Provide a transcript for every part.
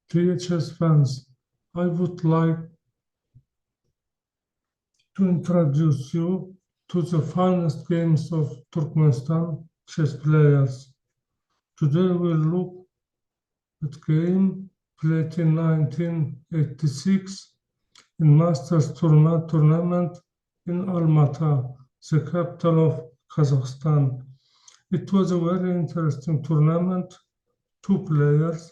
Dear chess fans, I would like to introduce you to the finest games of Turkmenistan chess players. Today we'll look at game played in 1986 in Masters tournament in Alma-Ata, the capital of Kazakhstan. It was a very interesting tournament. Two players,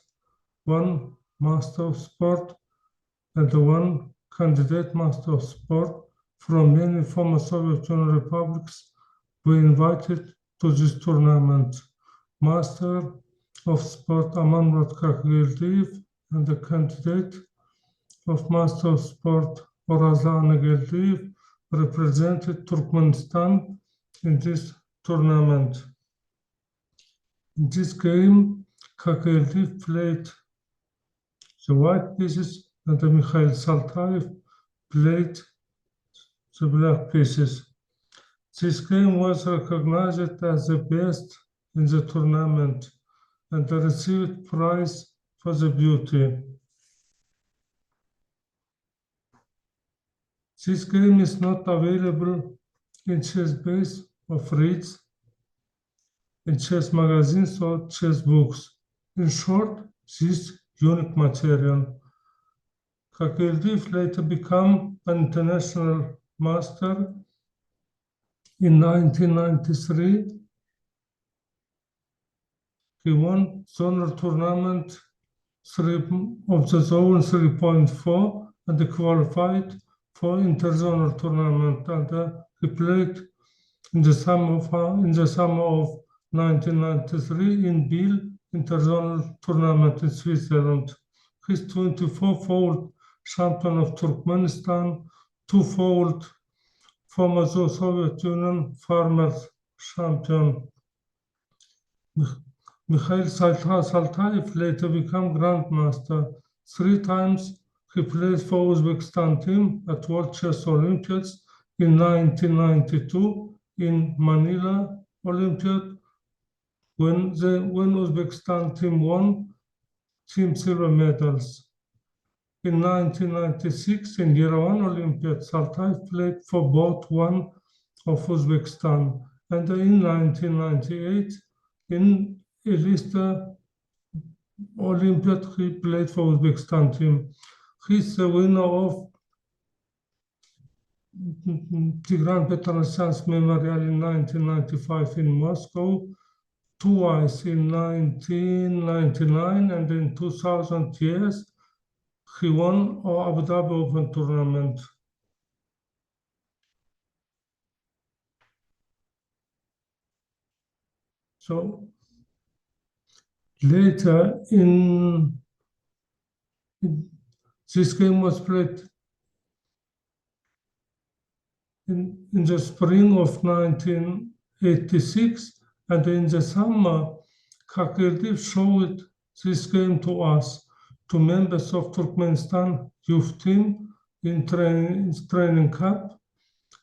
one Master of Sport and one candidate Master of Sport from many former Soviet Union republics were invited to this tournament. Master of Sport Kakageldyev and the candidate of Master of Sport Kakageldyev represented Turkmenistan in this tournament. In this game, Kakageldyev played the white pieces and Saltaev played the black pieces. This game was recognized as the best in the tournament and received prize for the beauty. This game is not available in chess base of reads, in chess magazines or chess books. In short, this unique material. Kakageldyev later became an international master in 1993. He won zonal tournament of the zone 3.4 and he qualified for interzonal tournament. And he played in the summer of 1993 in Biel interzonal tournament in Switzerland. He's 24-fold champion of Turkmenistan, 2-fold former Soviet Union farmers champion. Saltaev later became grandmaster. 3 times he played for Uzbekistan team at World Chess Olympiads in 1992 in Manila Olympiad when Uzbekistan team won team silver medals. In 1996 in Yerevan Olympiad, Saltaev played for both one of Uzbekistan, and in 1998 in Elista Olympiad he played for Uzbekistan team. He's the winner of Tigran Petrosyan's Memorial in 1995 in Moscow, twice in 1999 and in 2000 years. He won Abu Dhabi Open tournament. So later this game was played in the spring of 1986, and in the summer, Kakageldyev showed this game to us, to members of Turkmenistan youth team in training camp,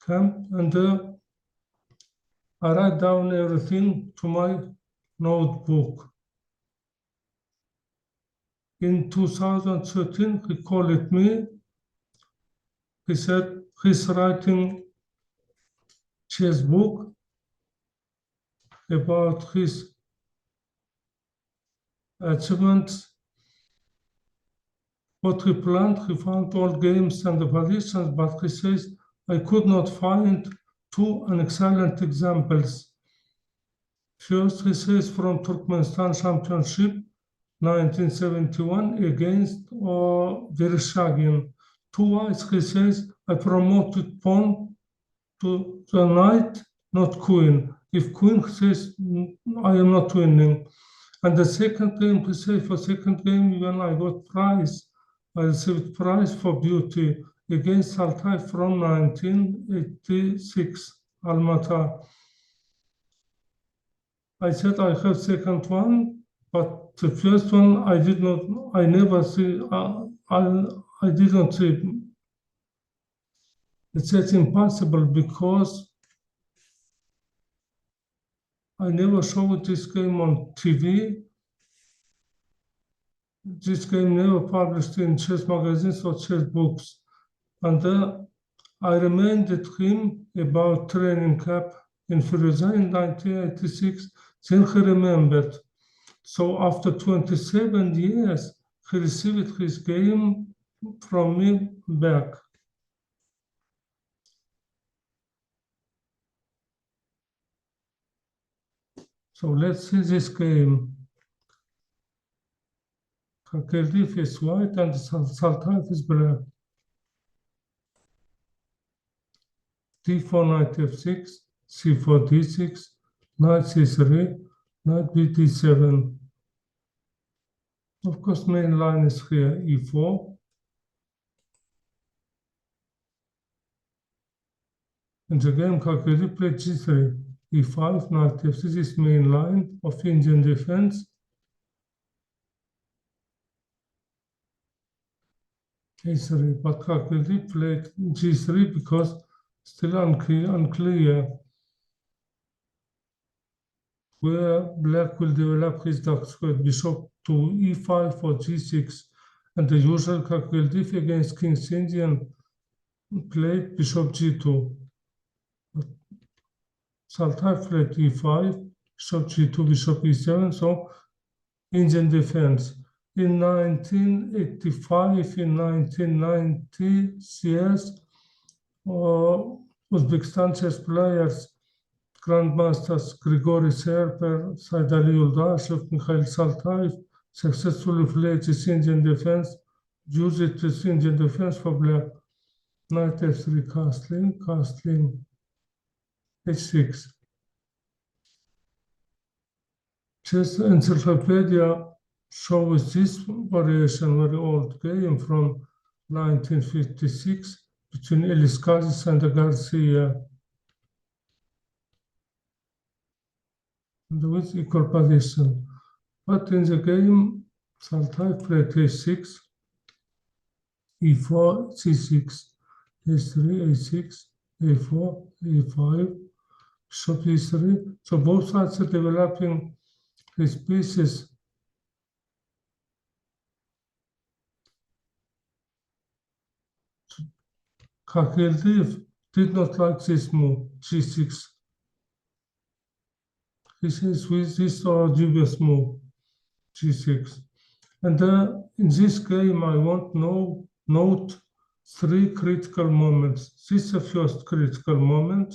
and I write down everything to my notebook. In 2013, he called me. He said he's writing chess book about his achievements. What he planned, he found all games and the positions, but he says, I could not find 2 excellent examples. First, he says, from Turkmenistan Championship 1971 against Vereshchagin. Twice, he says, I promoted pawn to the knight, not queen. If queen says, I am not winning. And the second game, he says, for second game, when I got prize, I received prize for beauty against Saltaev from 1986, Alma-Ata. I said I have second one, but the first one I never see, I didn't see. It's impossible because I never showed this game on TV. This game never published in chess magazines or chess books. And I reminded him about training camp in Firouzja in 1986. Then he remembered. So after 27 years, he received his game from me back. So let's see this game. Kakageldyev is white and Saltaev is black. D4, knight f6, c4, d6, knight c3, knight bd7. Of course, main line is here, e4. And the game Kakageldyev played g3, e5, knight f6 is main line of Indian defense. a3, but Kakageldyev played g3 because still unclear where black will develop his dark square, bishop to e5 or g6, and the usual Kakageldyev against King's Indian played bishop g2. Saltaev played e5, bishop g2, bishop e7, so Indian defense. In 1985, in 1990 CS, Uzbekistan chess players, grandmasters Grigory Serper, Said Ali Yuldashev, Mikhail Saltaev successfully played this Indian defense, used this Indian defense for black. Knight f3, castling, h6. Chess Encyclopedia shows this variation, very old game from 1956 between Eliscazis and Garcia. With equal position. But in the game, Saltaev played a6, e4, c6, a3, a6, a4, a5, bishop e3. So both sides are developing these pieces. Kakageldyev did not like this move, g6. He says with this dubious move, g6. And in this game, I want to note three critical moments. This is the first critical moment.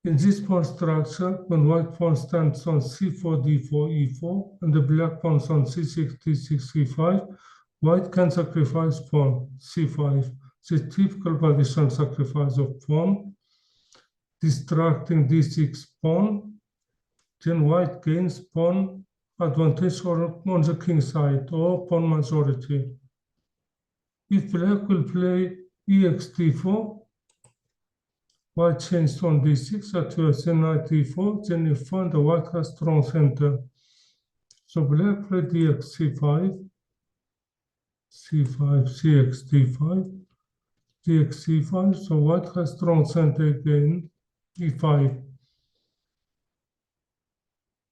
In this pawn structure, when white pawn stands on c4, d4, e4, and the black pawn is on c6, d6, e5, white can sacrifice pawn c5. The typical position sacrifice of pawn, distracting d6 pawn, then white gains pawn advantage on the king side or pawn majority. If black will play ex-d4, white changed on d6 at first, then knight e4, then f1, the white has strong center. So black played ex c5, c5, cx d5, dx c5, so white has strong center again, e5.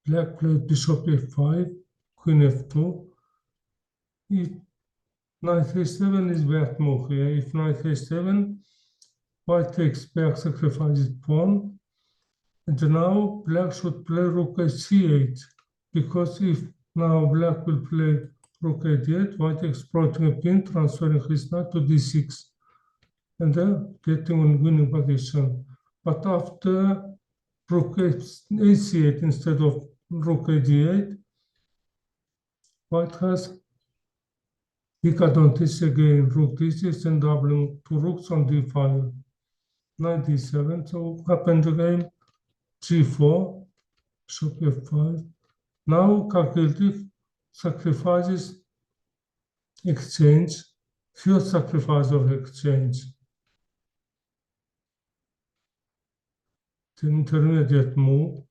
Black played bishop f5, queen f2. If knight a7 is bad move here. If knight a7, white takes back, sacrifices pawn. And now black should play rook c8, because if now black will play rook a8, white exploiting a pin, transferring his knight to d6, and then getting in winning position. But after rook ac8 instead of rook ad8, white has big advantage again, rook d6 and doubling two rooks on d5, knight d7. So happened again, g4, bishop f5. Now Kakageldyev sacrifices exchange, first sacrifice of exchange. The intermediate move,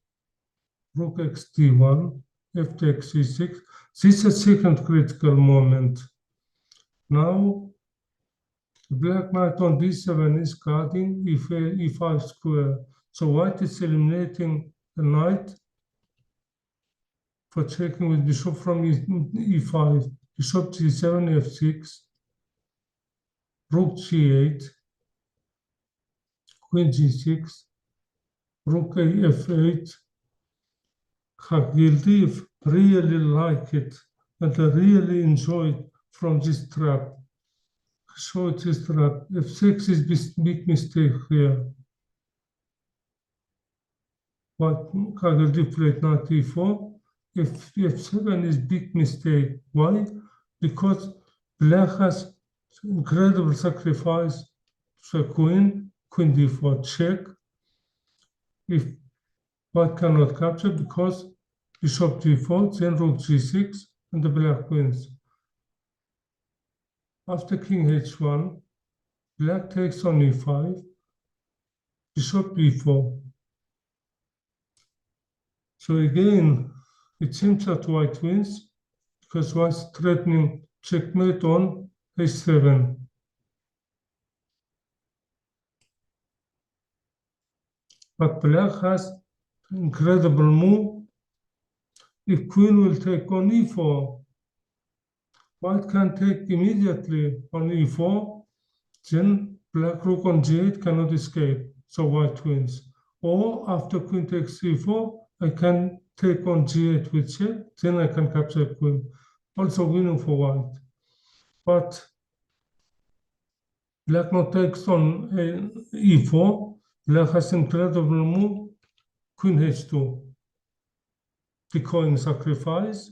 rook x d1, f takes c6. This is a second critical moment. Now, the black knight on d7 is guarding e5 square. So white is eliminating the knight for checking with bishop from e5, bishop g7, f6, rook g8, queen g6, rook a f8. Kakageldyev really like it and I really enjoyed from this trap. Showed this trap. f6 is big mistake here. But Kakageldyev played knight e4. f7 is big mistake. Why? Because black has incredible sacrifice to queen d4 check. If white cannot capture because bishop g4, then rook g6, and the black wins. After king h1, black takes on e5, bishop b4. So again, it seems that white wins because white's threatening checkmate on h7. But black has incredible move. If queen will take on e4, white can take immediately on e4, then black rook on g8 cannot escape, so white wins. Or after queen takes c4, I can take on g8 with check, then I can capture queen. Also winning for white. But black not takes on e4, black has incredible move, queen h2. Decoying sacrifice,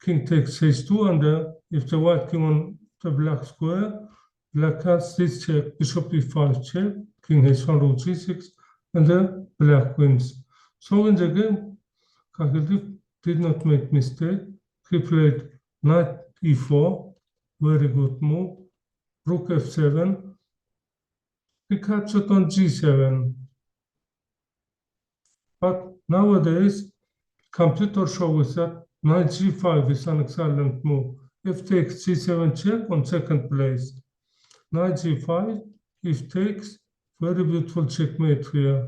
king takes h2, and if the white king on the black square, black has this check, bishop e5 check, king h1, rook g6, and the black wins. So in the game, Kakageldyev did not make mistake. He played knight e4, very good move, rook f7, he captured on g7. But nowadays, computer shows that knight g5 is an excellent move. If takes g7 check on second place. Knight g5, if takes, very beautiful checkmate here.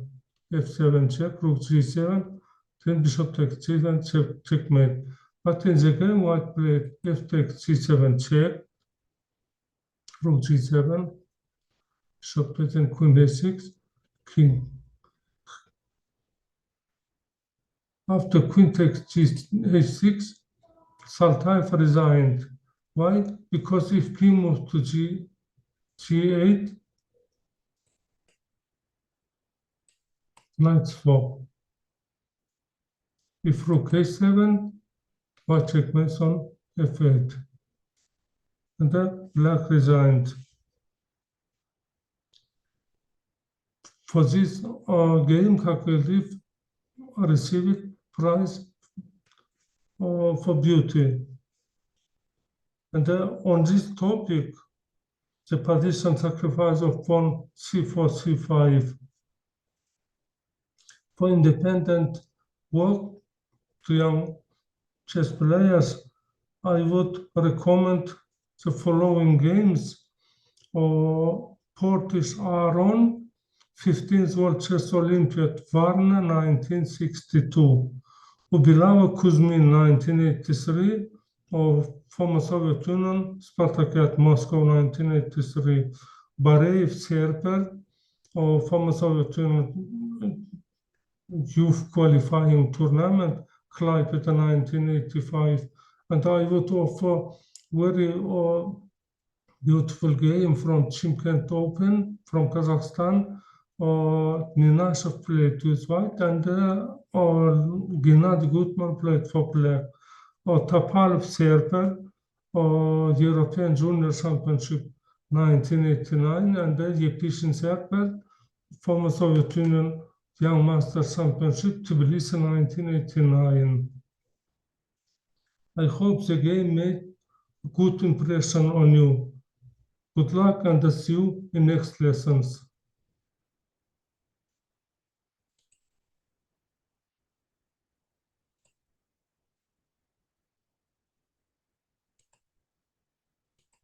f7 check, rook g7, then bishop takes g7 checkmate. But in the game, white played f takes g7 check, rook g7, bishop takes and queen a6, king. After queen takes h6, Saltaev resigned. Why? Because if king moves to g8, knight swap. If rook a7, white checkmates on f8. And then black resigned. For this game, Kakageldyev received prize for beauty. And on this topic, the partition sacrifice of pawn c4, c5 for independent work to young chess players, I would recommend the following games. Portish Aaron, 15th World Chess Olympiad, Varna, 1962. Ubilava Kuzmin, 1983, of former Soviet Union, Spartakiad Moscow, 1983. Bareev Serper, of former Soviet Union youth qualifying tournament, Klaipeda, 1985. And I would offer very beautiful game from Chimkent Open from Kazakhstan. Ninashev played with white, and Gennady Gutman played for black. Topalov Serper, European Junior Championship 1989, and Yepeshin Serper, former Soviet Union Young Master Championship Tbilisi 1989. I hope the game made a good impression on you. Good luck and see you in next lessons.